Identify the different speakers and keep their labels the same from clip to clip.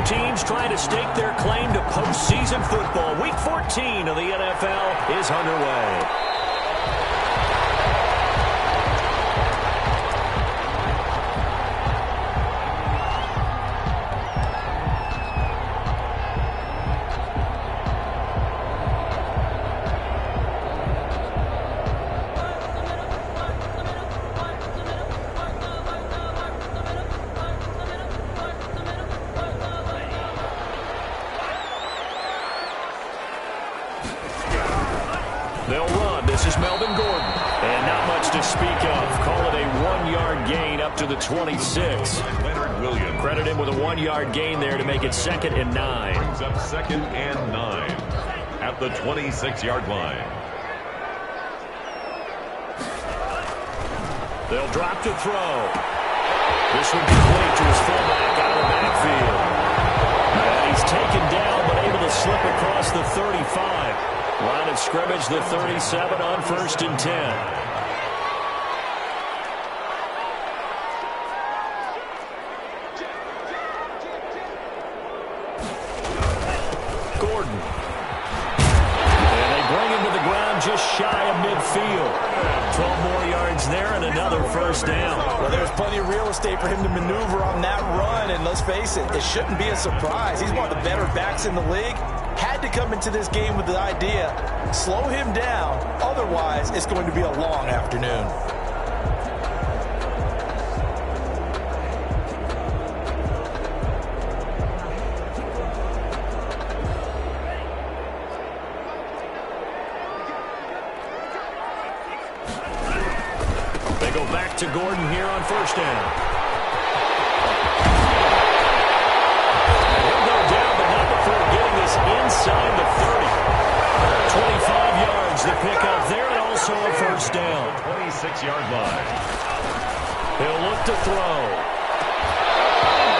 Speaker 1: teams trying to stake their claim to postseason football. Week 14 of the NFL is underway. They'll run. This is Melvin Gordon. And not much to speak of. Call it a 1-yard gain up to the 26.
Speaker 2: Leonard Williams.
Speaker 1: Credit him with a 1-yard gain there to make it 2nd and 9.
Speaker 2: Brings up 2nd and 9 at the 26-yard line.
Speaker 1: They'll drop to throw. This one complete to his fullback out of the backfield. And he's taken down but able to slip across the 35. Line of scrimmage, the 37 on 1st and 10. Gordon. And they bring him to the ground just shy of midfield. 12 more yards there and another 1st down.
Speaker 3: Well, there's plenty of real estate for him to maneuver on that run, and let's face it, it shouldn't be a surprise. He's one of the better backs in the league. Had to come into this game with the idea, slow him down, otherwise it's going to be a long afternoon.
Speaker 1: They go back to Gordon here on 1st down. Inside the 30. 25 yards to pick up there, and also a 1st down.
Speaker 2: 26-yard line.
Speaker 1: He'll look to throw.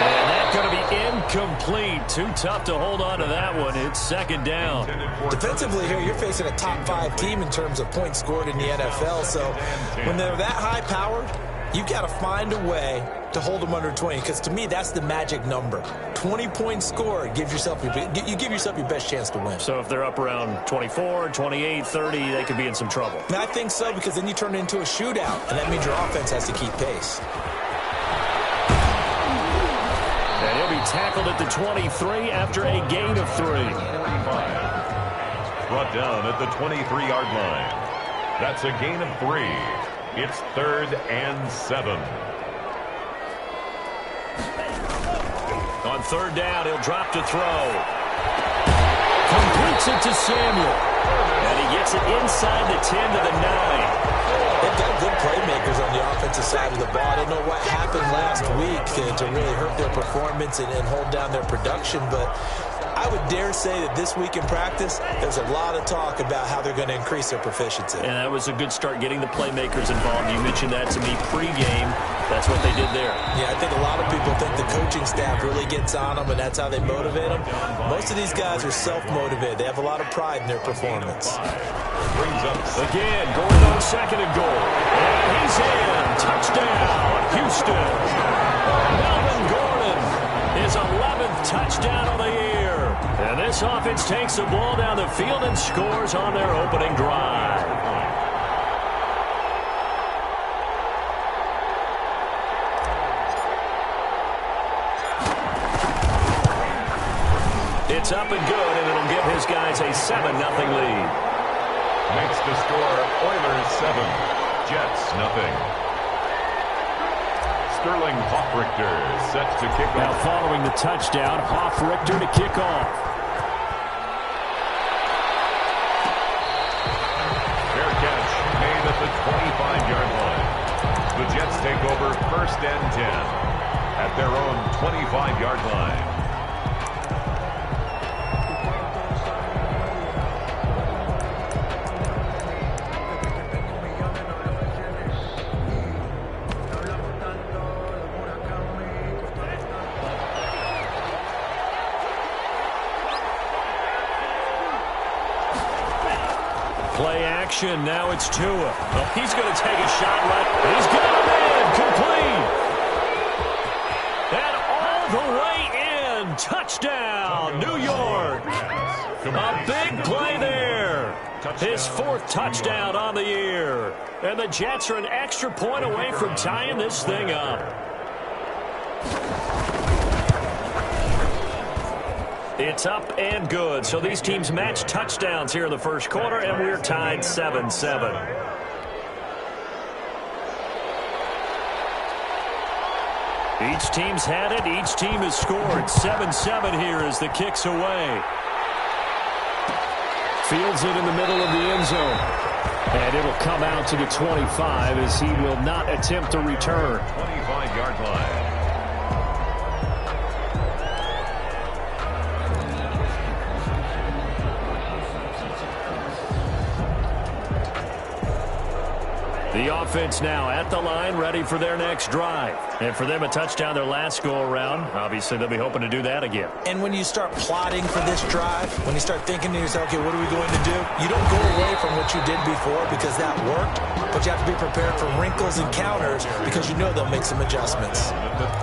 Speaker 1: And that's going to be incomplete. Too tough to hold on to that one. It's 2nd down.
Speaker 3: Defensively here, you're facing a top 5 team in terms of points scored in the NFL. So when they're that high-powered, you've got to find a way to hold them under 20, because to me, that's the magic number. 20 points scored, you give yourself your best chance to win.
Speaker 1: So if they're up around 24, 28, 30, they could be in some trouble.
Speaker 3: And I think so, because then you turn it into a shootout, and that means your offense has to keep pace.
Speaker 1: And he'll be tackled at the 23 after a gain of 3.
Speaker 2: 45. Brought down at the 23-yard line. That's a gain of 3. It's 3rd and 7.
Speaker 1: On 3rd down, he'll drop to throw. Completes it to Samuel. And he gets it inside the 10 to the 9.
Speaker 3: They've got good playmakers on the offensive side of the ball. I don't know what happened last week to really hurt their performance and hold down their production, but I would dare say that this week in practice, there's a lot of talk about how they're going to increase their proficiency.
Speaker 1: And that was a good start getting the playmakers involved. You mentioned that to me pregame. That's what they did there.
Speaker 3: Yeah, I think a lot of people think the coaching staff really gets on them, and that's how they motivate them. Most of these guys are self-motivated. They have a lot of pride in their performance.
Speaker 2: Brings up
Speaker 1: again, going on 2nd and goal. And he's in. Touchdown, Houston. Melvin Gordon, his 11th touchdown of the year. And this offense takes the ball down the field and scores on their opening drive. It's up and good, and it'll give his guys a 7-0 lead.
Speaker 2: Makes the score Oilers 7, Jets 0. Sterling Hoffrichter set to kick off.
Speaker 1: Now following the touchdown, Hoffrichter to kick off.
Speaker 2: Fair catch made at the 25-yard line. The Jets take over 1st and 10 at their own 25-yard line.
Speaker 1: Play action. Now it's Tua. Well, he's going to take a shot right. He's got him in. Complete. And all the way in. and touchdown, New York. A big play there. His fourth touchdown on the year. And the Jets are an extra point away from tying this thing up. It's up and good. So these teams match touchdowns here in the first quarter, and we're tied 7-7. Each team's had it. Each team has scored. 7-7 here as the kick's away. Fields it in the middle of the end zone. And it'll come out to the 25 as he will not attempt to return.
Speaker 2: 25-yard line.
Speaker 1: The offense now at the line, ready for their next drive. And for them, a touchdown their last go-around. Obviously, they'll be hoping to do that again.
Speaker 3: And when you start plotting for this drive, when you start thinking to yourself, okay, what are we going to do? You don't go away from what you did before because that worked, but you have to be prepared for wrinkles and counters because you know they'll make some adjustments.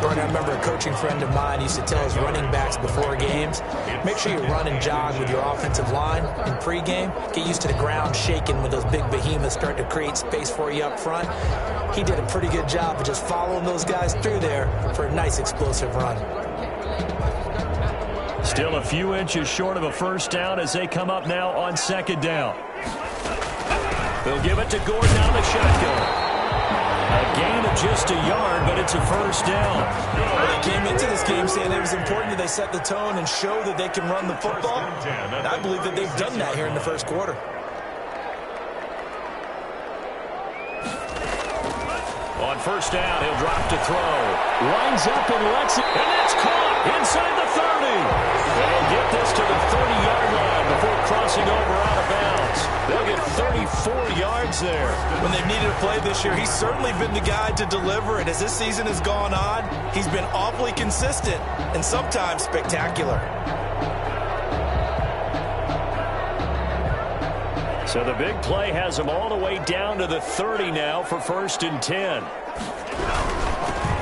Speaker 3: Right, I remember a coaching friend of mine used to tell his running backs before games, make sure you run and jog with your offensive line in pregame. Get used to the ground shaking when those big behemoths start to create space for you up front. He did a pretty good job of just following those guys through there for a nice explosive run.
Speaker 1: Still a few inches short of a first down as they come up now on second down. They'll give it to Gordon out of the shotgun. A gain of just a yard, but it's a first down.
Speaker 3: They came into this game saying it was important that they set the tone and show that they can run the football. And I believe that they've done that here in the first quarter.
Speaker 1: On first down, he'll drop to throw. Winds up and lets it. And that's caught inside the 30. They'll get this to the 30-yard line before crossing over out of bounds. They'll get 34 yards there.
Speaker 3: When they've needed a play this year, he's certainly been the guy to deliver. And as this season has gone on, he's been awfully consistent and sometimes spectacular.
Speaker 1: So the big play has him all the way down to the 30 now for 1st and 10.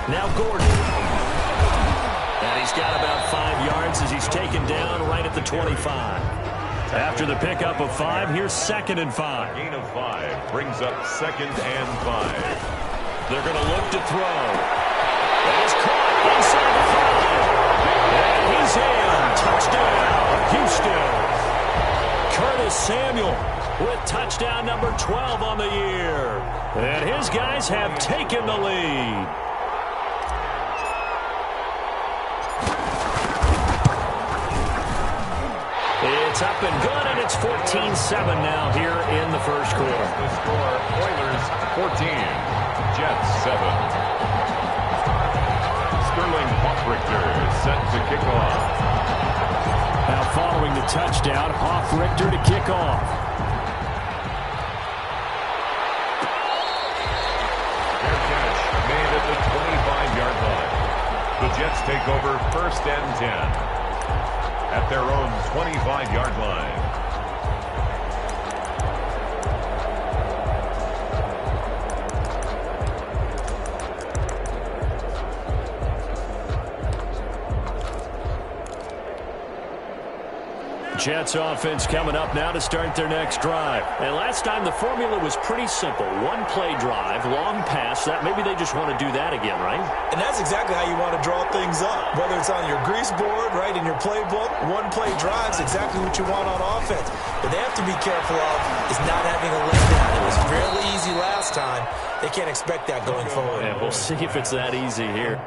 Speaker 1: Now Gordon. And he's got about 5 yards as he's taken down right at the 25. After the pickup of 5, here's 2nd and 5.
Speaker 2: Gain of 5 brings up 2nd and 5.
Speaker 1: They're going to look to throw. And he's caught inside the 5. And he's in. Touchdown, Houston. Curtis Samuel with touchdown number 12 on the year. And his guys have taken the lead. It's up and good, and it's 14-7 now here in the first quarter.
Speaker 2: The score, Oilers 14, Jets 7. Sterling Hoffrichter set to kick off.
Speaker 1: Now following the touchdown, Hoffrichter to kick off.
Speaker 2: Made at the 25-yard line. The Jets take over 1st and 10 at their own 25-yard line.
Speaker 1: Jets offense coming up now to start their next drive. And last time the formula was pretty simple. One play drive, long pass. That maybe they just want to do that again, right?
Speaker 3: And that's exactly how you want to draw things up. Whether it's on your grease board, right, in your playbook, one play drive is exactly what you want on offense. But they have to be careful of is not having a letdown. It was fairly easy last time. They can't expect that going forward.
Speaker 1: Yeah, we'll see if it's that easy here.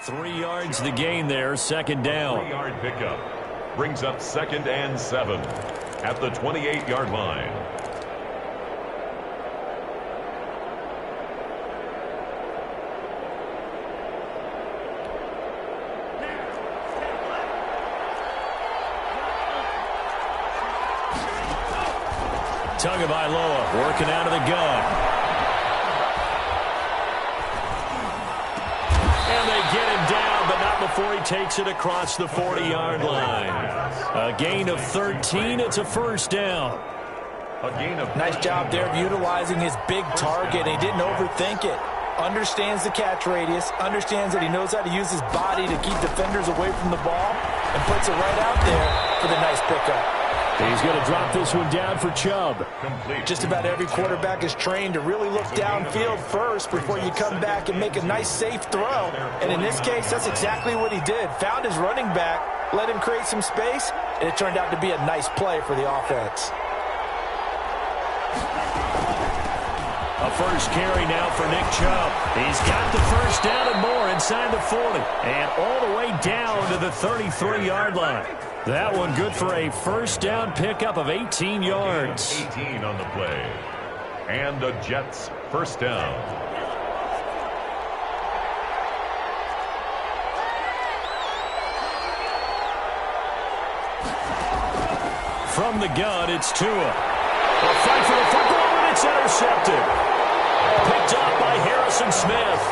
Speaker 1: Three yards the gain there, second down.
Speaker 2: 3-yard pickup brings up 2nd and 7 at the 28-yard line.
Speaker 1: strong of Layup, working out of the gun. And they get him down, but not before he takes it across the 40-yard line. A gain of 13. It's a first down.
Speaker 3: Nice job there of utilizing his big target. He didn't overthink it. Understands the catch radius, understands that he knows how to use his body to keep defenders away from the ball, and puts it right out there for the nice pickup.
Speaker 1: He's going to drop this one down for Chubb.
Speaker 3: Just about every quarterback is trained to really look downfield first before you come back and make a nice, safe throw. And in this case, that's exactly what he did. Found his running back, let him create some space, and it turned out to be a nice play for the offense.
Speaker 1: A first carry now for Nick Chubb. He's got the first down and more inside the 40. And all the way down to the 33-yard line. That one good for a first down pickup of 18 yards.
Speaker 2: 18 on the play. And the Jets first down.
Speaker 1: From the gun, it's Tua. A fight for the football, and it's intercepted. Picked up by Harrison Smith.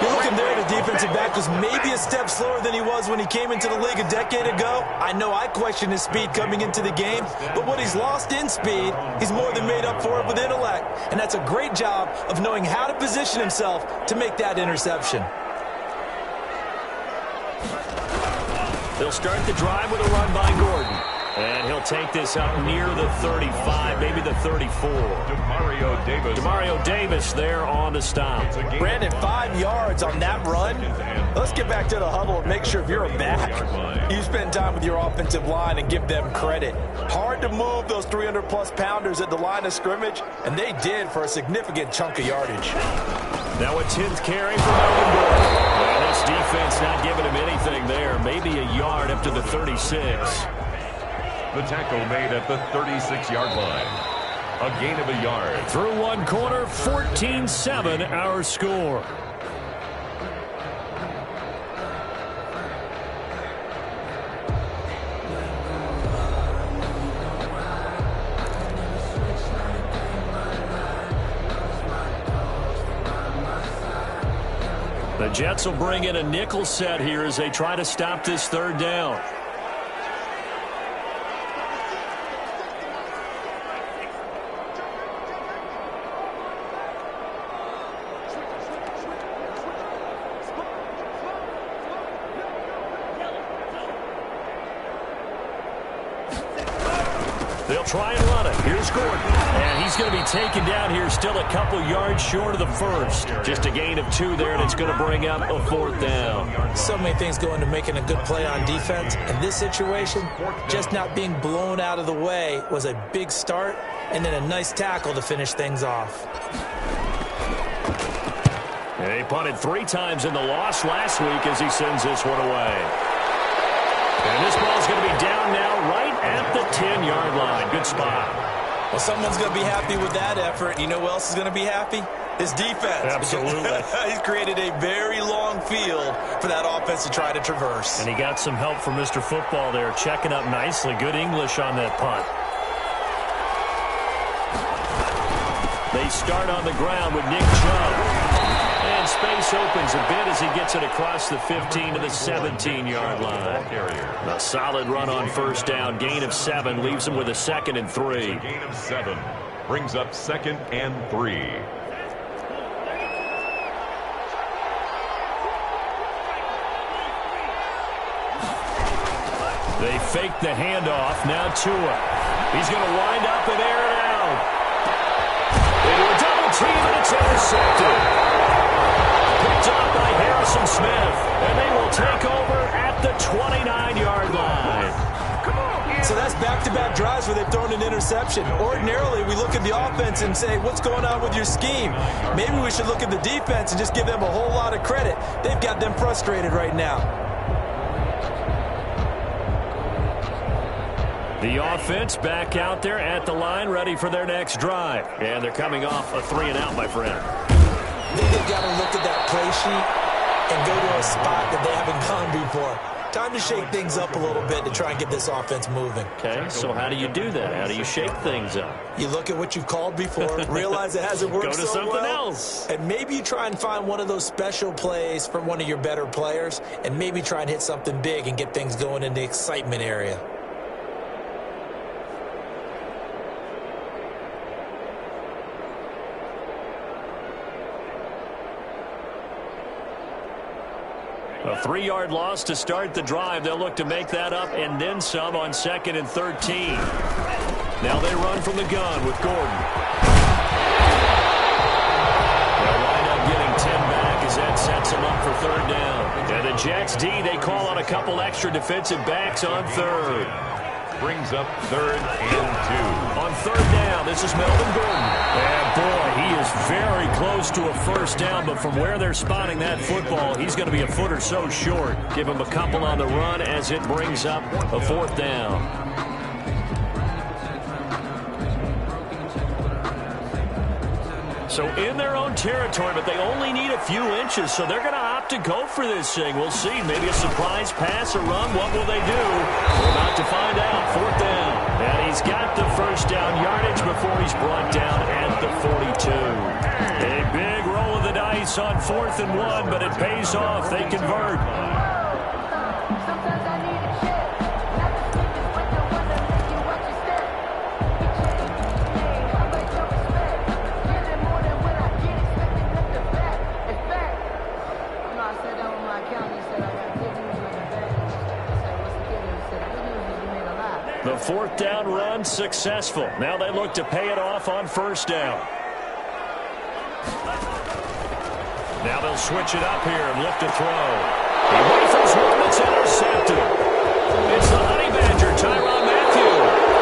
Speaker 3: You're looking there, the defensive back was maybe a step slower than he was when he came into the league a decade ago. I know I questioned his speed coming into the game, but what he's lost in speed, he's more than made up for it with intellect. And that's a great job of knowing how to position himself to make that interception.
Speaker 1: They'll start the drive with a run by Gordon. And he'll take this up near the 35, maybe the 34. Demario Davis there on the stop.
Speaker 3: Brandon, 5 yards on that run. Let's get back to the huddle and make sure if you're a back, you spend time with your offensive line and give them credit. Hard to move those 300-plus pounders at the line of scrimmage, and they did for a significant chunk of yardage.
Speaker 1: Now a 10th carry for Melvin Gordon. Well, this defense not giving him anything there. Maybe a yard up to the 36.
Speaker 2: The tackle made at the 36-yard line. A gain of a yard.
Speaker 1: Through one quarter, 14-7 our score. The Jets will bring in a nickel set here as they try to stop this third down. They'll try and run it. Here's Gordon. And he's going to be taken down here still a couple yards short of the first. Just a gain of 2 there, and it's going to bring up a 4th down.
Speaker 3: So many things go into making a good play on defense. In this situation, just not being blown out of the way was a big start, and then a nice tackle to finish things off.
Speaker 1: And he punted 3 times in the loss last week as he sends this one away. And this ball's going to be down now right at the 10-yard line. Good spot.
Speaker 3: Well, someone's going to be happy with that effort. You know who else is going to be happy? His defense.
Speaker 1: Absolutely.
Speaker 3: He's created a very long field for that offense to try to traverse.
Speaker 1: And he got some help from Mr. Football there, checking up nicely. Good English on that punt. They start on the ground with Nick Chubb. And space opens a bit as he gets it across the 15 to the 17-yard line. A solid run on first down. Gain of 7 leaves him with a 2nd and 3.
Speaker 2: Gain of 7 brings up 2nd and 3.
Speaker 1: They fake the handoff. Now Tua. He's going to wind up and air it out. Into a double team, and it's intercepted. Picked up by Harrison Smith, and they will take over at the 29-yard line.
Speaker 3: So that's back-to-back drives where they've thrown an interception. Ordinarily, we look at the offense and say, what's going on with your scheme? Maybe we should look at the defense and just give them a whole lot of credit. They've got them frustrated right now.
Speaker 1: The offense back out there at the line, ready for their next drive. And they're coming off a 3-and-out, my friend.
Speaker 3: I think they've got to look at that play sheet and go to a spot that they haven't gone before. Time to shake things up a little bit to try and get this offense moving.
Speaker 1: Okay, so how do you do that? How do you shake things up?
Speaker 3: You look at what you've called before, realize it hasn't worked
Speaker 1: so well. Go to something else.
Speaker 3: And maybe you try and find one of those special plays from one of your better players, and maybe try and hit something big and get things going in the excitement area.
Speaker 1: A 3-yard loss to start the drive. They'll look to make that up and then some on 2nd and 13. Now they run from the gun with Gordon. They'll wind up getting 10 back as that sets them up for 3rd down. And the Jets D, they call on a couple extra defensive backs on 3rd.
Speaker 2: Brings up 3rd and 2.
Speaker 1: On 3rd down, this is Melvin Gordon. And boy, he is very close to a 1st down, but from where they're spotting that football, he's going to be a foot or so short. Give him a couple on the run as it brings up a 4th down. So in their own territory, but they only need a few inches, so they're going to opt to go for this thing. We'll see. Maybe a surprise pass or run. What will they do? We're about to find out. 4th down. And he's got the 1st down yardage before he's brought down at the 42. A big roll of the dice on 4th and 1, but it pays off. They convert. The 4th down run successful. Now they look to pay it off on 1st down. Now they'll switch it up here and look to throw. He rifles one that's intercepted. It's the Honey Badger, Tyrann Mathieu.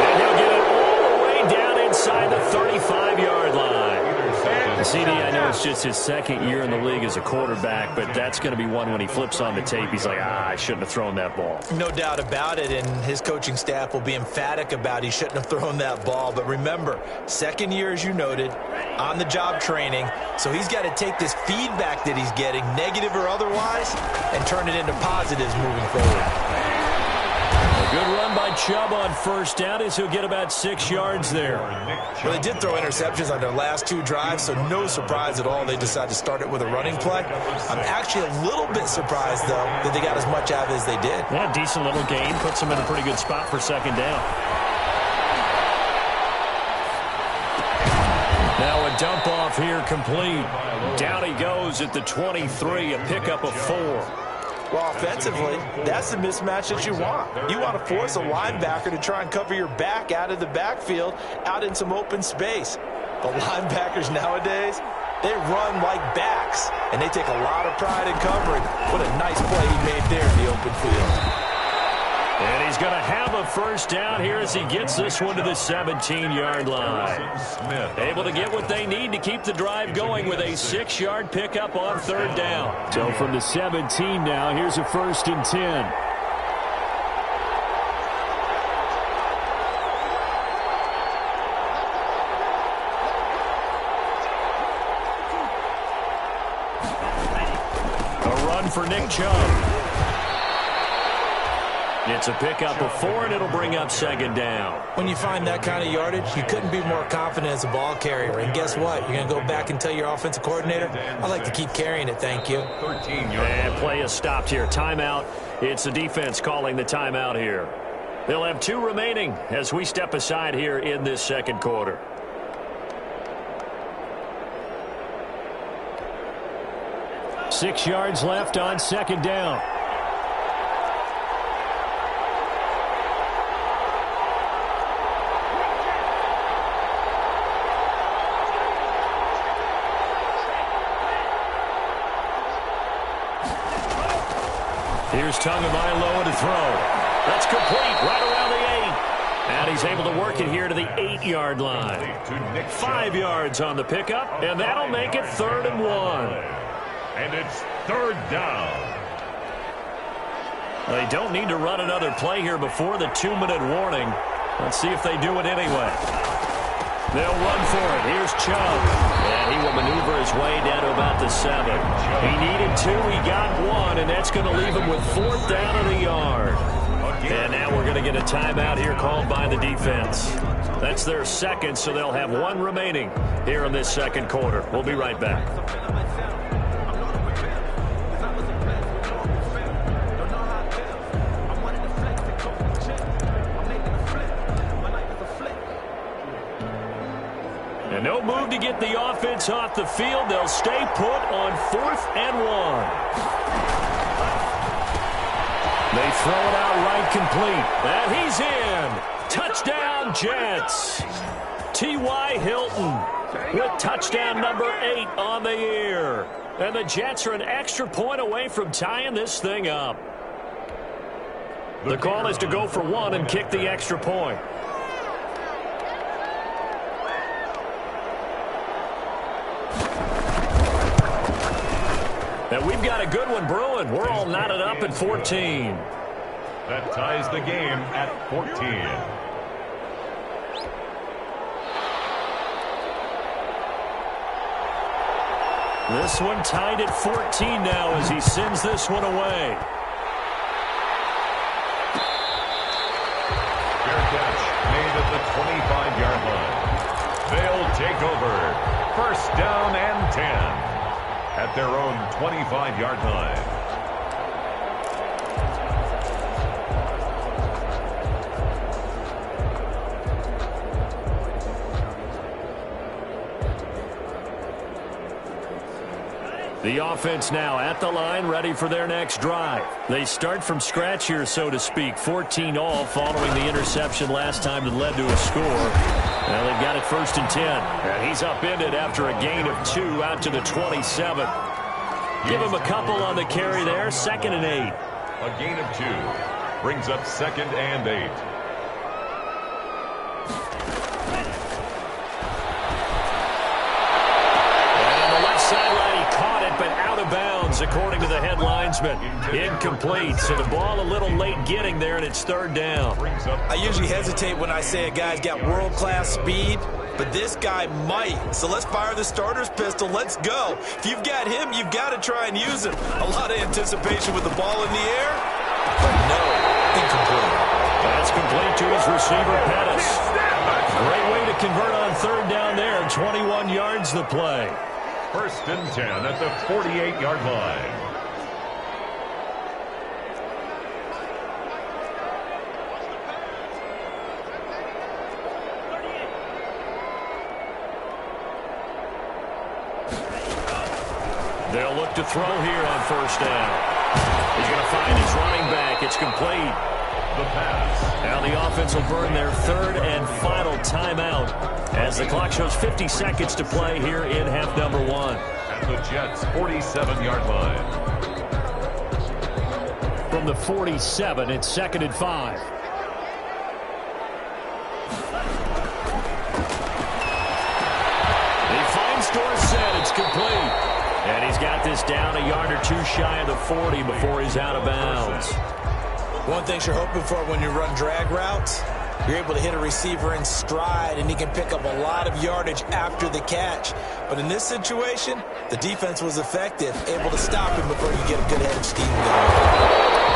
Speaker 1: And he'll get it all the way down inside the 35-yard line. CD, I know it's just his 2nd year in the league as a quarterback, but that's going to be one when he flips on the tape. He's like, I shouldn't have thrown that ball.
Speaker 3: No doubt about it, and his coaching staff will be emphatic about he shouldn't have thrown that ball. But remember, 2nd year, as you noted, on-the-job training, so he's got to take this feedback that he's getting, negative or otherwise, and turn it into positives moving forward.
Speaker 1: A good run by Chubb on 1st down as he'll get about 6 yards there.
Speaker 3: Well, they did throw interceptions on their last 2 drives, so no surprise at all they decided to start it with a running play. I'm actually a little bit surprised, though, that they got as much out of it as they did.
Speaker 1: Yeah, decent little gain. Puts them in a pretty good spot for 2nd down. Now a dump off here complete. Down he goes at the 23, a pickup of 4.
Speaker 3: Well, offensively, that's the mismatch that you want. You want to force a linebacker to try and cover your back out of the backfield, out in some open space. The linebackers nowadays, they run like backs, and they take a lot of pride in covering. What a nice play he made there in the open field.
Speaker 1: And he's going to have a 1st down here as he gets this one to the 17-yard line. Able to get what they need to keep the drive going with a 6-yard pickup on 3rd down. So from the 17 now, here's a 1st and 10. A run for Nick Chubb. It's a pickup of 4, and it'll bring up 2nd down.
Speaker 3: When you find that kind of yardage, you couldn't be more confident as a ball carrier. And guess what? You're going to go back and tell your offensive coordinator, I'd like to keep carrying it, thank you.
Speaker 1: And play is stopped here. Timeout. It's the defense calling the timeout here. They'll have 2 remaining as we step aside here in this 2nd quarter. Six yards left on 2nd down. Here's Tagovailoa to throw. That's complete right around the 8. And he's able to work it here to the 8-yard line. 5 yards on the pickup, and that'll make it 3rd and 1.
Speaker 2: And it's 3rd down.
Speaker 1: They don't need to run another play here before the 2-minute warning. Let's see if they do it anyway. They'll run for it. Here's Chubb. And he to maneuver his way down to about the 7. He needed 2. He got 1, and that's going to leave him with 4th down on the yard. And now we're going to get a timeout here called by the defense. That's their second, so they'll have 1 remaining here in this second quarter. We'll be right back. And no move to get the offense off the field. They'll stay put on 4th and 1. They throw it out right complete. And he's in. Touchdown, Jets. T.Y. Hilton with touchdown number 8 on the year. And the Jets are an extra point away from tying this thing up. The call is to go for 1 and kick the extra point. And we've got a good one brewing. We're all knotted up at 14.
Speaker 2: That ties the game at 14.
Speaker 1: This one tied at 14 now as he sends this one away.
Speaker 2: Fair catch made at the 25-yard line. They'll take over. 1st down and 10. At their own 25-yard line.
Speaker 1: The offense now at the line, ready for their next drive. They start from scratch here, so to speak. 14 all following the interception last time that led to a score. Now they've got it 1st and 10. And he's upended after a gain of 2 out to the 27. Give him a couple on the carry there. 2nd and 8.
Speaker 2: A gain of 2 brings up 2nd and 8.
Speaker 1: According to the head linesman. Incomplete, so the ball a little late getting there, and it's 3rd down.
Speaker 3: I usually hesitate when I say a guy's got world-class speed, but this guy might. So let's fire the starter's pistol. Let's go. If you've got him, you've got to try and use him. A lot of anticipation with the ball in the air, but no, incomplete.
Speaker 1: That's complete to his receiver, Pettis. Great way to convert on 3rd down there. 21 yards the play.
Speaker 2: 1st and 10 at the 48-yard line.
Speaker 1: They'll look to throw here on 1st down. He's going to find his running back. It's complete.
Speaker 2: The pass.
Speaker 1: Now the offense will burn their 3rd and final timeout as the clock shows 50 seconds to play here in half number 1.
Speaker 2: At the Jets' 47-yard line.
Speaker 1: From the 47, it's 2nd and 5. He finds Dorsett. It's complete. And he's got this down a yard or 2 shy of the 40 before he's out of bounds.
Speaker 3: One thing you're hoping for when you run drag routes, you're able to hit a receiver in stride, and he can pick up a lot of yardage after the catch. But in this situation, the defense was effective, able to stop him before you get a good head scheme going.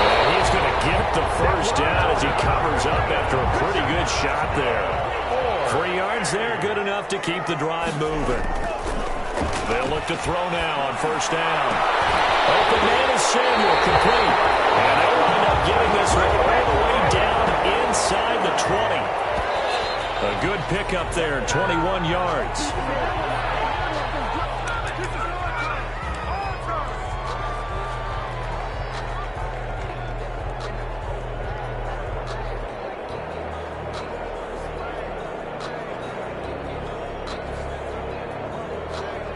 Speaker 1: And he's going to get the 1st down as he covers up after a pretty good shot there. 3 yards there, good enough to keep the drive moving. They'll look to throw now on 1st down. Open man is Samuel, complete. And they'll wind up getting this one all the way down inside the 20. A good pickup there, 21 yards.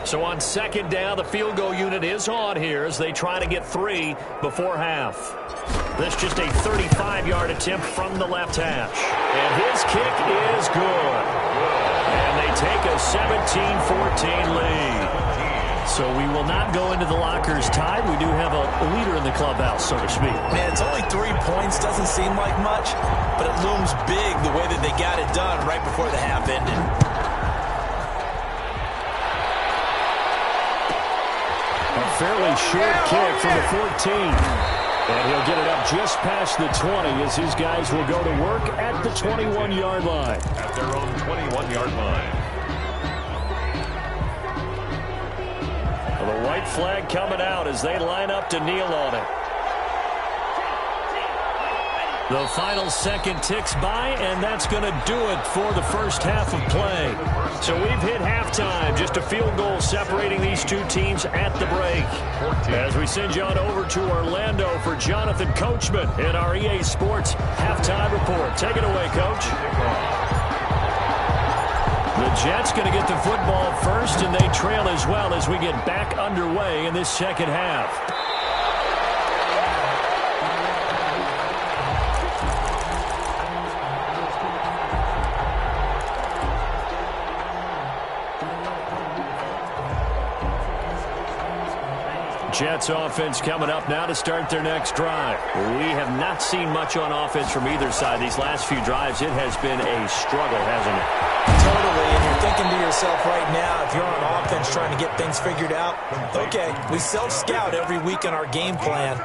Speaker 1: So on 2nd down, the field goal unit is on here as they try to get 3 before half. This just a 35-yard attempt from the left hash. And his kick is good. And they take a 17-14 lead. So we will not go into the lockers tied. We do have a leader in the clubhouse, so to speak.
Speaker 3: Man, it's only 3 points. Doesn't seem like much, but it looms big the way that they got it done right before the half ended.
Speaker 1: fairly short kick from the 14. And he'll get it up just past the 20 as his guys will go to work at the 21-yard line.
Speaker 2: At their own 21-yard line.
Speaker 1: The white flag coming out as they line up to kneel on it. The final second ticks by, and that's going to do it for the first half of play. So we've hit halftime. Just a field goal separating these two teams at the break. As we send you on over to Orlando for Jonathan Coachman in our EA Sports halftime report. Take it away, Coach. The Jets going to get the football first, and they trail as well as we get back underway in this second half. Jets offense coming up now to start their next drive. We have not seen much on offense from either side. These last few drives, it has been a struggle, hasn't it?
Speaker 3: Totally, and you're thinking to yourself right now, if you're on offense trying to get things figured out, okay, we self-scout every week on our game plan.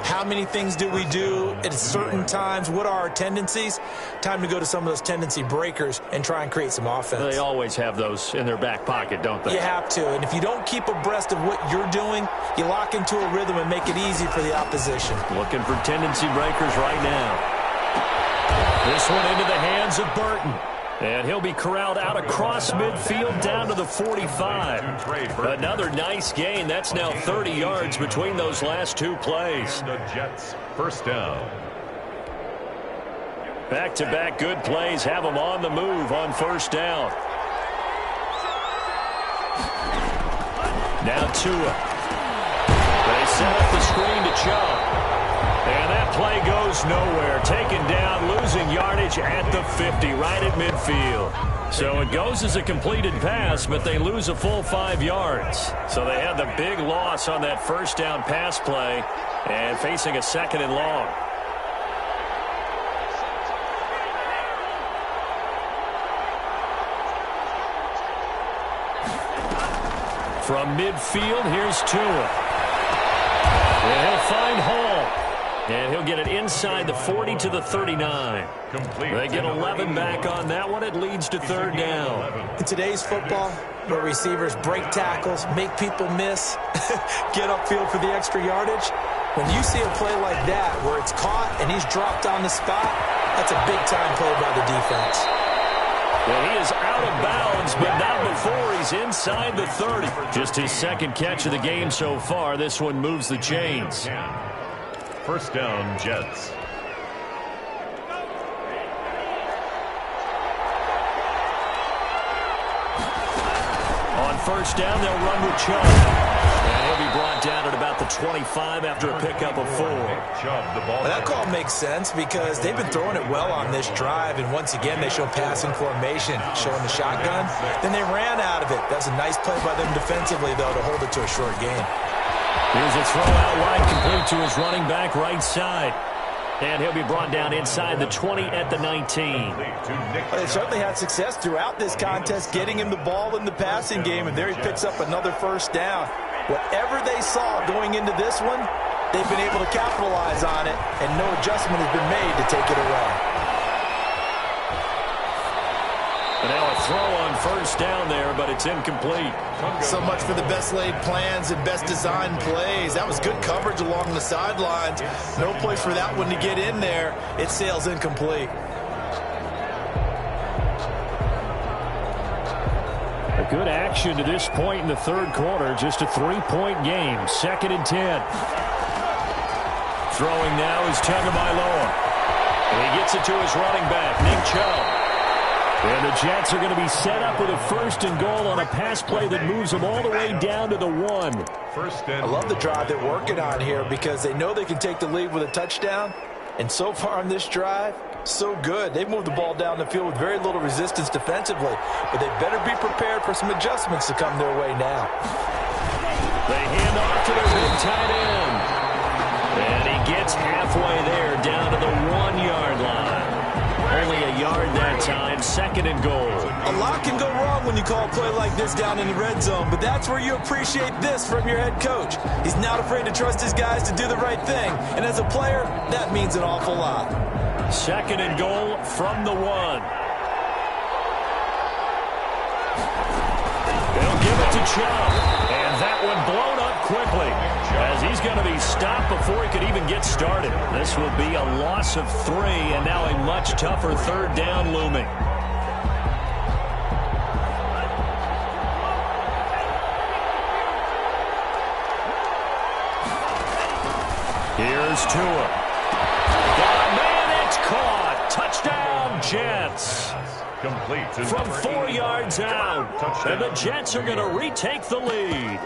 Speaker 3: How many things do we do at certain times? What are our tendencies? Time to go to some of those tendency breakers and try and create some offense.
Speaker 1: They always have those in their back pocket, don't they?
Speaker 3: You have to, and if you don't keep abreast of what you're doing, you lock into a rhythm and make it easy for the opposition.
Speaker 1: Looking for tendency breakers right now. This one into the hands of Burton. And he'll be corralled out across midfield down to the 45. Another nice gain. That's now 30 yards between those last two plays.
Speaker 2: The Jets first down.
Speaker 1: Back-to-back good plays have them on the move on first down. Now Tua. They set up the screen to Chubb. And that play goes nowhere. Taken down, losing yardage at the 50, right at midfield. So it goes as a completed pass, but they lose a full 5 yards. So they had the big loss on that first down pass play and facing a second and long. From midfield, here's Tua. And he'll find Hall. And he'll get it inside the 40 to the 39. They get 11 back on that one. It leads to third down.
Speaker 3: In today's football, where receivers break tackles, make people miss, get upfield for the extra yardage, when you see a play like that where it's caught and he's dropped on the spot, that's a big-time play by the defense.
Speaker 1: Well, he is out of bounds, but not before he's inside the 30. Just his second catch of the game so far. This one moves the chains.
Speaker 2: First down, Jets.
Speaker 1: On first down, they'll run with Chubb. And he'll be brought down at about the 25 after a pickup of 4.
Speaker 3: Well, that call makes sense because they've been throwing it well on this drive, and once again they show passing formation, showing the shotgun. Then they ran out of it. That's a nice play by them defensively, though, to hold it to a short gain.
Speaker 1: Here's a throw out wide, complete to his running back right side. And he'll be brought down inside the 20 at the 19.
Speaker 3: They certainly had success throughout this contest, getting him the ball in the passing game, and there he picks up another first down. Whatever they saw going into this one, they've been able to capitalize on it, and no adjustment has been made to take it away.
Speaker 1: And now a throw on first down there, but it's incomplete.
Speaker 3: So much for the best laid plans and best designed plays. That was good coverage along the sidelines. No place for that one to get in there. It sails incomplete.
Speaker 1: A good action to this point in the third quarter. Just a 3-point game. 2nd and 10. Throwing now is Tagovailoa. And he gets it to his running back, Nick Chubb. And the Jets are going to be set up with a 1st and goal on a pass play that moves them all the way down to the 1.
Speaker 3: I love the drive they're working on here because they know they can take the lead with a touchdown. And so far on this drive, so good. They've moved the ball down the field with very little resistance defensively. But they better be prepared for some adjustments to come their way now.
Speaker 1: They hand off to their big tight end. And he gets halfway there down to the 1-yard line. Only a yard that time. second and goal.
Speaker 3: A lot can go wrong when you call a play like this down in the red zone, but that's where you appreciate this from your head coach. He's not afraid to trust his guys to do the right thing, and as a player, that means an awful lot.
Speaker 1: Second and goal from the 1. They'll give it to Chubb, and that one blown up quickly as he's going to be stopped before he could even get started. This will be a loss of 3, and now a much tougher third down looming. Here's Tua. Oh, man, it's caught. Touchdown, Jets.
Speaker 2: Complete to
Speaker 1: From
Speaker 2: number
Speaker 1: 4
Speaker 2: 80.
Speaker 1: yards out.
Speaker 2: Touchdown.
Speaker 1: And the Jets are going to retake the lead.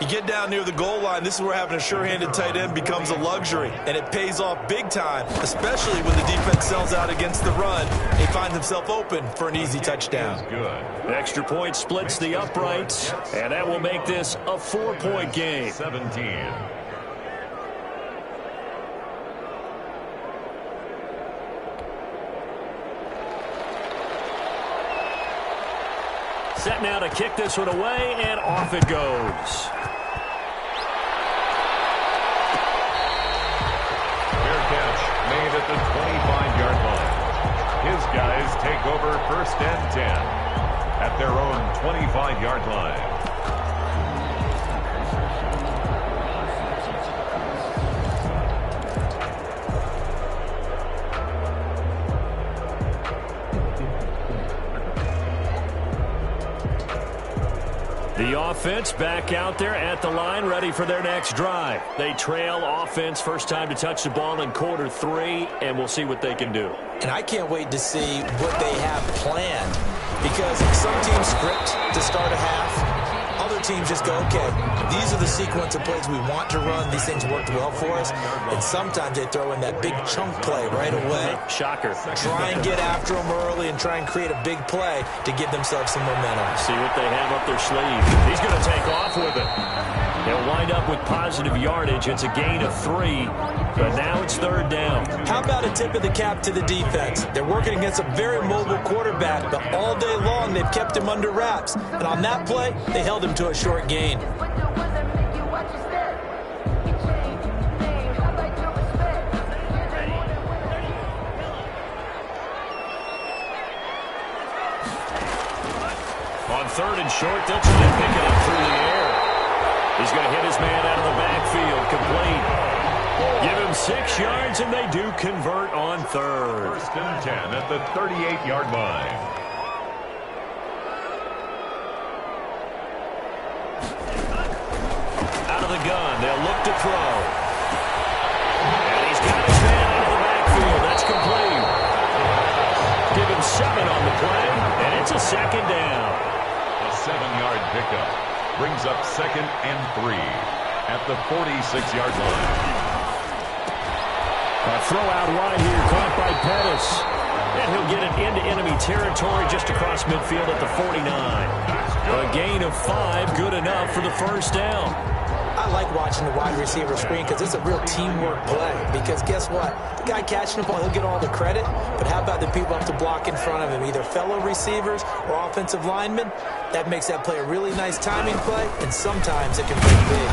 Speaker 3: You get down near the goal line, this is where having a sure-handed tight end becomes a luxury, and it pays off big time, especially when the defense sells out against the run. He finds himself open for an easy touchdown.
Speaker 2: Good.
Speaker 1: Extra point splits the uprights, and that will make this a 4-point game.
Speaker 2: 17.
Speaker 1: Set now to kick this one away, and off it goes.
Speaker 2: Fair catch made at the 25-yard line. His guys take over first and 10 at their own 25-yard line.
Speaker 1: The offense back out there at the line, ready for their next drive. They trail offense, first time to touch the ball in quarter 3, and we'll see what they can do.
Speaker 3: And I can't wait to see what they have planned, because some teams script to start a half. Other teams just go, okay, these are the sequence of plays we want to run. These things worked well for us. And sometimes they throw in that big chunk play right away.
Speaker 1: Shocker.
Speaker 3: Try and get after them early and try and create a big play to give themselves some momentum.
Speaker 1: See what they have up their sleeve. He's going to take off with it. They'll wind up with positive yardage. It's a gain of 3, but now it's third down.
Speaker 3: How about a tip of the cap to the defense? They're working against a very mobile quarterback, but all day long they've kept him under wraps. And on that play, they held him to a short gain.
Speaker 1: On third and short, they'll try to pick it up through the air. He's going to hit his man out of the backfield, complete. Give him 6 yards, and they do convert on third.
Speaker 2: First and 10 at the 38-yard line.
Speaker 1: Out of the gun, they'll look to throw. And he's got his man out of the backfield. That's complete. Give him 7 on the play, and it's a second down.
Speaker 2: A 7-yard pickup brings up second and 3 at the 46-yard line.
Speaker 1: A throw out wide here, caught by Pettis. And he'll get it into enemy territory just across midfield at the 49. A gain of 5, good enough for the first down.
Speaker 3: I like watching the wide receiver screen because it's a real teamwork play. Because guess what? The guy catching the ball, he'll get all the credit. But how about the people up to block in front of him, either fellow receivers or offensive linemen? That makes that play a really nice timing play, and sometimes it can be big.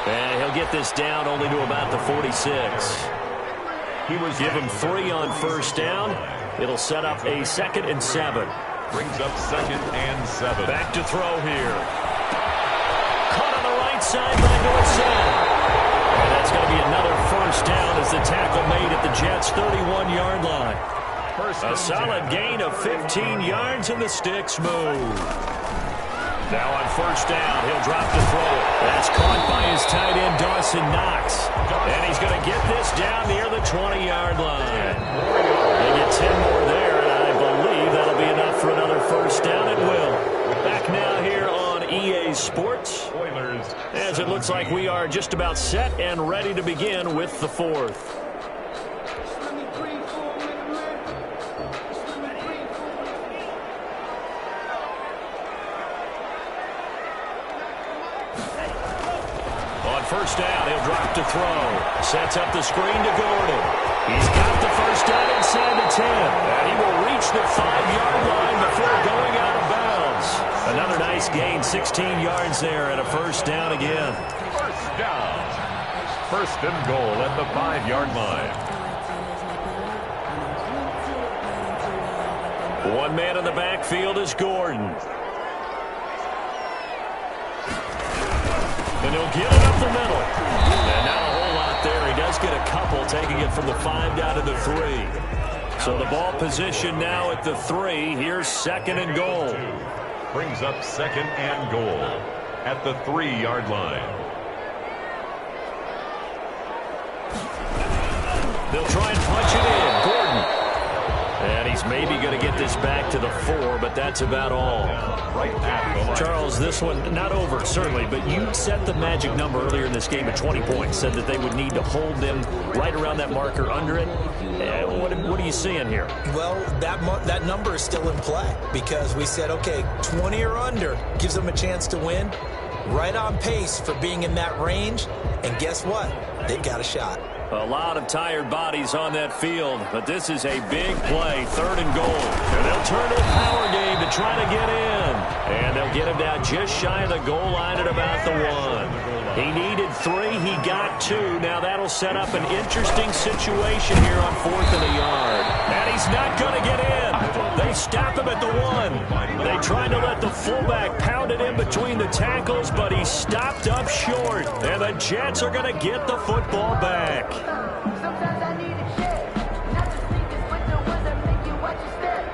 Speaker 1: And he'll get this down only to about the 46. He was give him 3 on first down. It'll set up a 2nd and 7.
Speaker 2: Brings up 2nd and 7.
Speaker 1: Back to throw here. Caught on the right sideline to its center. And that's going to be another first down as the tackle made at the Jets' 31-yard line. A solid gain of 15 yards, and the sticks move. Now on first down, he'll drop to throw it. That's caught by his tight end, Dawson Knox. And he's going to get this down near the 20-yard line. They get 10 more there, and I believe that'll be enough for another first down. It will. Back now here on EA Sports, as it looks like we are just about set and ready to begin with the fourth. First down, he'll drop to throw. Sets up the screen to Gordon. He's got the first first down inside the 10. And he will reach the 5-yard line before going out of bounds. Another nice gain, 16 yards there, and a first down again.
Speaker 2: First down. First and goal at the 5-yard line.
Speaker 1: One man in the backfield is Gordon. And he'll get it up the middle. And not a whole lot there. He does get a couple, taking it from the 5 down to the 3. So the ball position now at the 3. Here's second and goal.
Speaker 2: Brings up second and goal at the 3-yard line.
Speaker 1: They'll try and punch it in. Gordon. And he's maybe going to get this back to the 4, but that's about all.
Speaker 2: Right at the
Speaker 1: Charles, this one not over, certainly, but you set the magic number earlier in this game at 20 points, said that they would need to hold them right around that marker under it. What are you seeing here?
Speaker 3: Well, that number is still in play because we said, okay, 20 or under gives them a chance to win. Right on pace for being in that range. And guess what? They've got a shot.
Speaker 1: A lot of tired bodies on that field, but this is a big play, third and goal. And they'll turn to a power game to try to get in. And they'll get him down just shy of the goal line at about the 1. He needed 3, he got 2. Now that'll set up an interesting situation here on 4th and a yard. And he's not going to get in. They stop him at the 1. They tried to let the fullback pound it in between the tackles, but he stopped up short. And the Jets are going to get the football back.
Speaker 4: Sometimes I need a check, not to sneak this, but the ones that make you watch your step.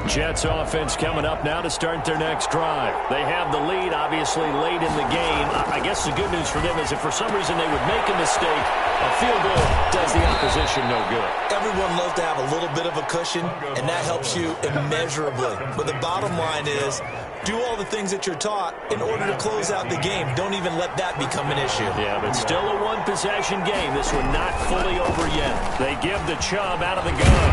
Speaker 1: Jets offense coming up now to start their next drive. They have the lead, obviously, late in the game. I guess the good news for them is if for some reason they would make a mistake, a field goal does the opposition no good.
Speaker 3: Everyone loves to have a little bit of a cushion, and that helps you immeasurably. But the bottom line is, do all the things that you're taught in order to close out the game. Don't even let that become an issue.
Speaker 1: Yeah, but still a one-possession game. This one not fully over yet. They give the Chubb out of the gun.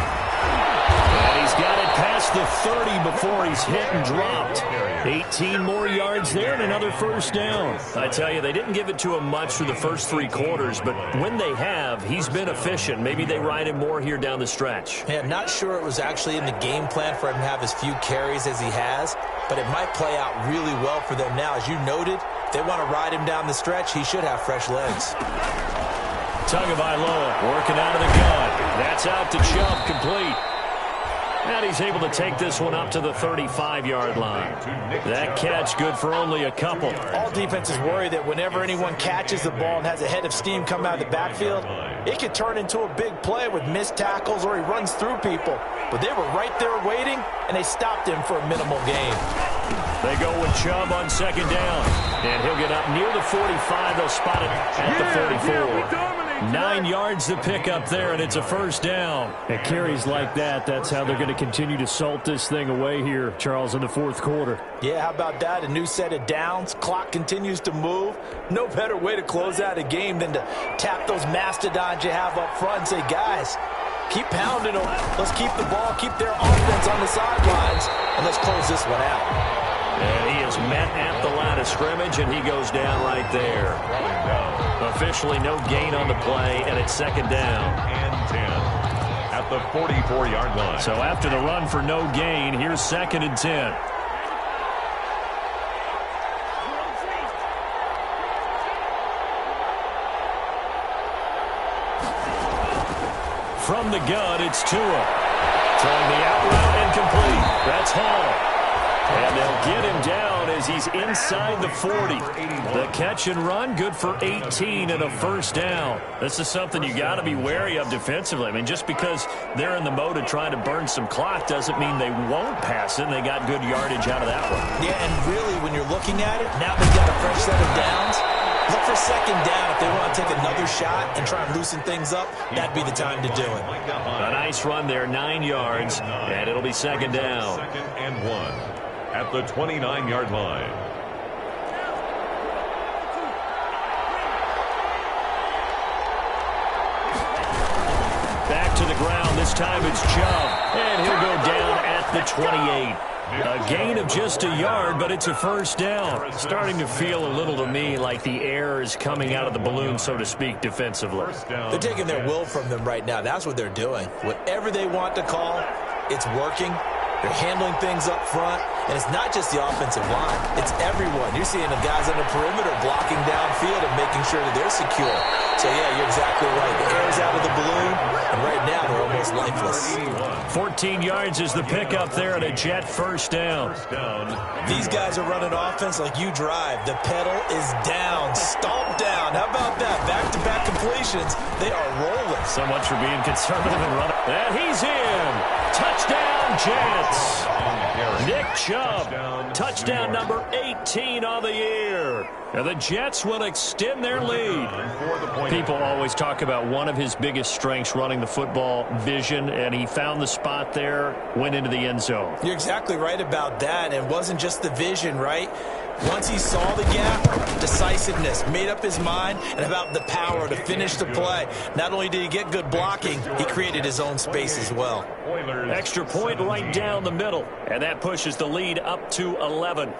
Speaker 1: And he's got it past the 30 before he's hit and dropped. 18 more yards there and another first down. I tell you, they didn't give it to him much through the first 3 quarters, but when they have, he's been efficient. Maybe they ride him more here down the stretch.
Speaker 3: Yeah, I'm not sure it was actually in the game plan for him to have as few carries as he has, but it might play out really well for them now. As you noted, if they want to ride him down the stretch, he should have fresh legs.
Speaker 1: Tagovailoa working out of the gun. That's out to Chubb, complete. And he's able to take this one up to the 35-yard line. That catch good for only a couple.
Speaker 3: All defenses worry that whenever anyone catches the ball and has a head of steam come out of the backfield, it could turn into a big play with missed tackles or he runs through people. But they were right there waiting, and they stopped him for a minimal gain.
Speaker 1: They go with Chubb on second down. And he'll get up near the 45. They'll spot it at the 44. 9 yards to pick up there, and it's a first down. It carries like that. That's how they're going to continue to salt this thing away here, Charles, in the 4th quarter.
Speaker 3: Yeah, how about that? A new set of downs. Clock continues to move. No better way to close out a game than to tap those mastodons you have up front and say, guys, keep pounding them. Let's keep the ball, keep their offense on the sidelines, and let's close this one out.
Speaker 1: And he is met at the line of scrimmage, and he goes down right there. Officially no gain on the play, and it's second down.
Speaker 2: And 10 at the 44-yard line.
Speaker 1: So after the run for no gain, here's second and 10. From the gun, it's Tua. Throwing the out route incomplete. That's Hall. And they'll get him down as he's inside the 40. The catch and run, good for 18 and a first down. This is something you got to be wary of defensively. I mean, just because they're in the mode of trying to burn some clock doesn't mean they won't pass it. And they got good yardage out of that one.
Speaker 3: Yeah, and really, when you're looking at it, now they've got a fresh set of downs. Look for second down. If they want to take another shot and try and loosen things up, that'd be the time to do it.
Speaker 1: A nice run there, 9 yards, and it'll be second down.
Speaker 2: Second and 1 at the 29-yard line. Back to the ground. This time it's Chubb, and he'll go down at the 28.
Speaker 1: A gain of just a yard, but it's a first down. Starting to feel a little to me like the air is coming out of the balloon, so to speak, defensively.
Speaker 3: They're taking their will from them right now. That's what they're doing. Whatever they want to call, it's working. They're handling things up front, and it's not just the offensive line. It's everyone. You're seeing the guys on the perimeter blocking downfield and making sure that they're secure. So, yeah, you're exactly right. The air's out of the balloon, and right now they're almost lifeless.
Speaker 1: 14 yards is the pickup there at a Jet first down.
Speaker 3: These guys are running offense like you drive. The pedal is down, stomp down. How about that? Back-to-back completions. They are rolling.
Speaker 1: So much for being conservative and running. And he's in. Touchdown, Jets. Nick Chubb, touchdown number 18 on the year. And the Jets will extend their lead. People always talk about one of his biggest strengths, running the football, vision, and he found the spot there, went into the end zone.
Speaker 3: You're exactly right about that. And it wasn't just the vision, right? Once he saw the gap, decisiveness, made up his mind, and about the power to finish the play. Not only did he get good blocking, he created his own space as well.
Speaker 1: Extra point right down the middle, and that pushes the lead up to 11.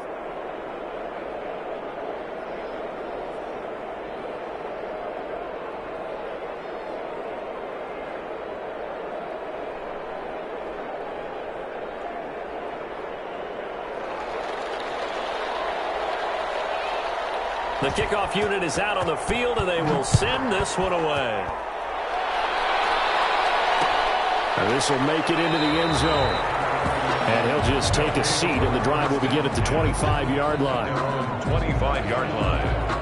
Speaker 1: The kickoff unit is out on the field, and they will send this one away. And this will make it into the end zone. And he'll just take a seat, and the drive will begin at the 25-yard line.
Speaker 2: 25-yard line.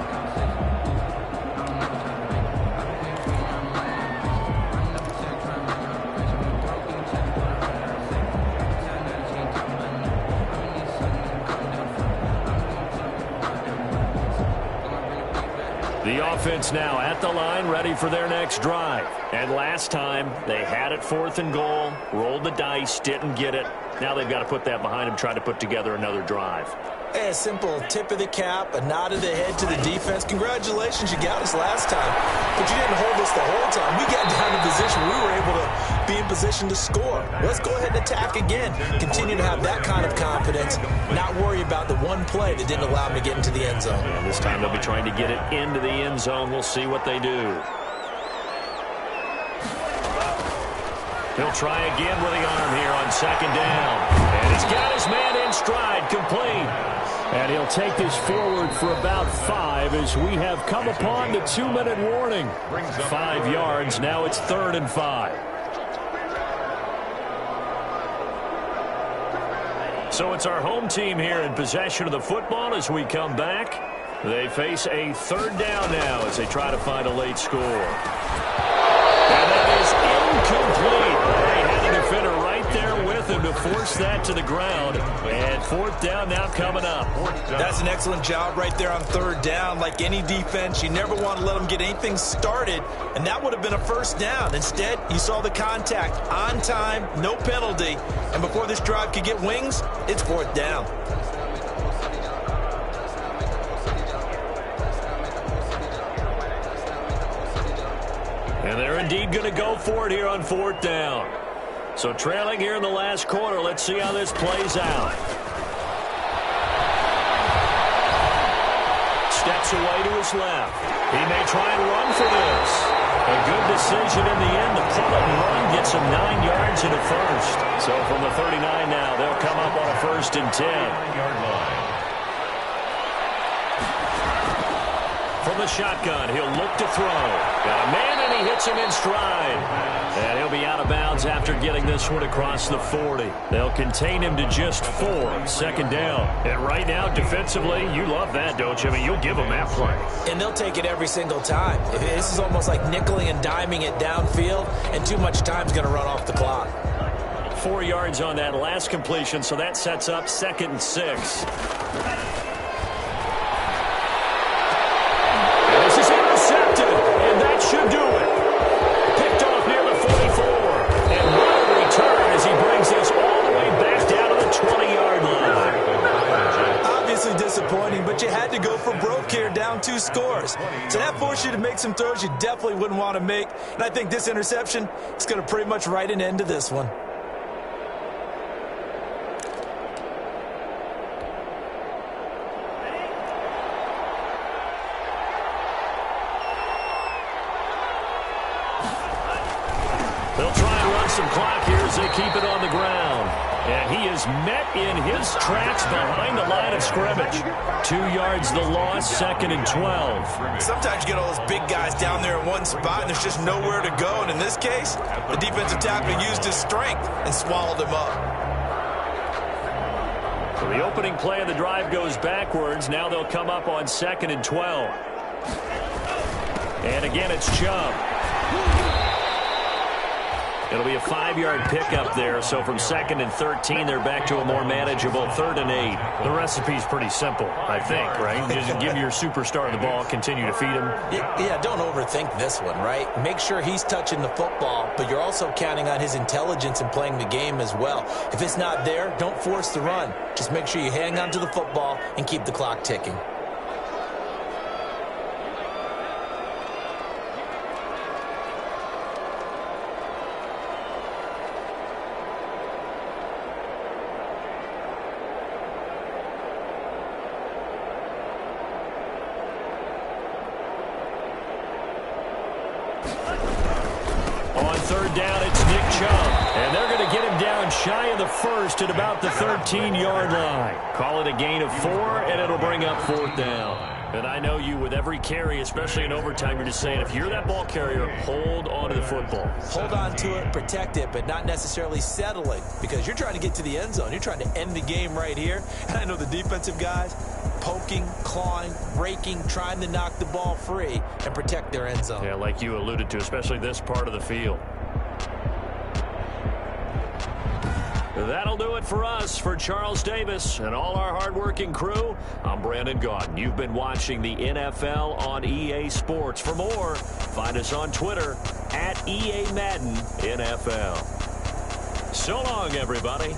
Speaker 1: The offense now at the line, ready for their next drive. And last time, they had it 4th and goal, rolled the dice, didn't get it. Now they've got to put that behind them, try to put together another drive.
Speaker 3: A simple tip of the cap, a nod of the head to the defense. Congratulations, you got us last time, but you didn't hold us the whole time. We got down to position. We were able to be in position to score. Let's go ahead and attack again. Continue to have that kind of confidence, not worry about the one play that didn't allow them to get into the end zone.
Speaker 1: And this time they'll be trying to get it into the end zone. We'll see what they do. He'll try again with the arm here on 2nd down. And he's got his man in stride, complete. And he'll take this forward for about 5 as we have come upon the 2-minute warning. 5 yards, now it's 3rd and 5. So it's our home team here in possession of the football as we come back. They face a 3rd down now as they try to find a late score. And that is incomplete. They had a defender right there with him to force that to the ground. And 4th down now coming up.
Speaker 3: That's an excellent job right there on 3rd down. Like any defense, you never want to let them get anything started, and that would have been a 1st down. Instead, you saw the contact on time, no penalty, and before this drive could get wings, it's 4th down.
Speaker 1: And they're indeed going to go for it here on 4th down. So trailing here in the last quarter, let's see how this plays out. Steps away to his left. He may try and run for this. A good decision in the end to pull it and run, gets him 9 yards and a first. So from the 39 now, they'll come up on a 1st and 10. From the shotgun, he'll look to throw. Got a man, and he hits him in stride. And he'll be out of bounds after getting this one across the 40. They'll contain him to just 4. 2nd down. And right now, defensively, you love that, don't you? I mean, you'll give them that play.
Speaker 3: And they'll take it every single time. This is almost like nickeling and diming it downfield, and too much time's going to run off the clock.
Speaker 1: 4 yards on that last completion, so that sets up 2nd and 6. Should do it. Picked off near the 44. And what a return as he brings this all the way back down to the 20-yard line.
Speaker 3: Obviously disappointing, but you had to go for broke here, down 2 scores. So that forced you to make some throws you definitely wouldn't want to make. And I think this interception is going to pretty much write an end to this one.
Speaker 1: some clock here as they keep it on the ground. And he is met in his tracks behind the line of scrimmage. 2 yards the loss, 2nd and 12.
Speaker 3: Sometimes you get all those big guys down there in one spot, and there's just nowhere to go. And in this case, the defensive tackle used his strength and swallowed him up.
Speaker 1: So the opening play of the drive goes backwards. Now they'll come up on 2nd and 12. And again, it's Chubb. It'll be a 5-yard pickup there. So from 2nd and 13, they're back to a more manageable 3rd and 8. The recipe's pretty simple, I think, right? Just give your superstar the ball, continue to feed him.
Speaker 3: Yeah, don't overthink this one, right? Make sure he's touching the football, but you're also counting on his intelligence in playing the game as well. If it's not there, don't force the run. Just make sure you hang on to the football and keep the clock ticking.
Speaker 1: Shy of the first at about the 13-yard line. Call it a gain of 4, and it'll bring up 4th down. And I know you, with every carry, especially in overtime, you're just saying, if you're that ball carrier, hold on to the football.
Speaker 3: Hold on to it, protect it, but not necessarily settle it, because you're trying to get to the end zone. You're trying to end the game right here. And I know the defensive guys poking, clawing, breaking, trying to knock the ball free and protect their end zone.
Speaker 1: Yeah, like you alluded to, especially this part of the field. That'll do it for us. For Charles Davis and all our hardworking crew, I'm Brandon Gaudin. You've been watching the NFL on EA Sports. For more, find us on Twitter @EA Madden NFL. So long, everybody.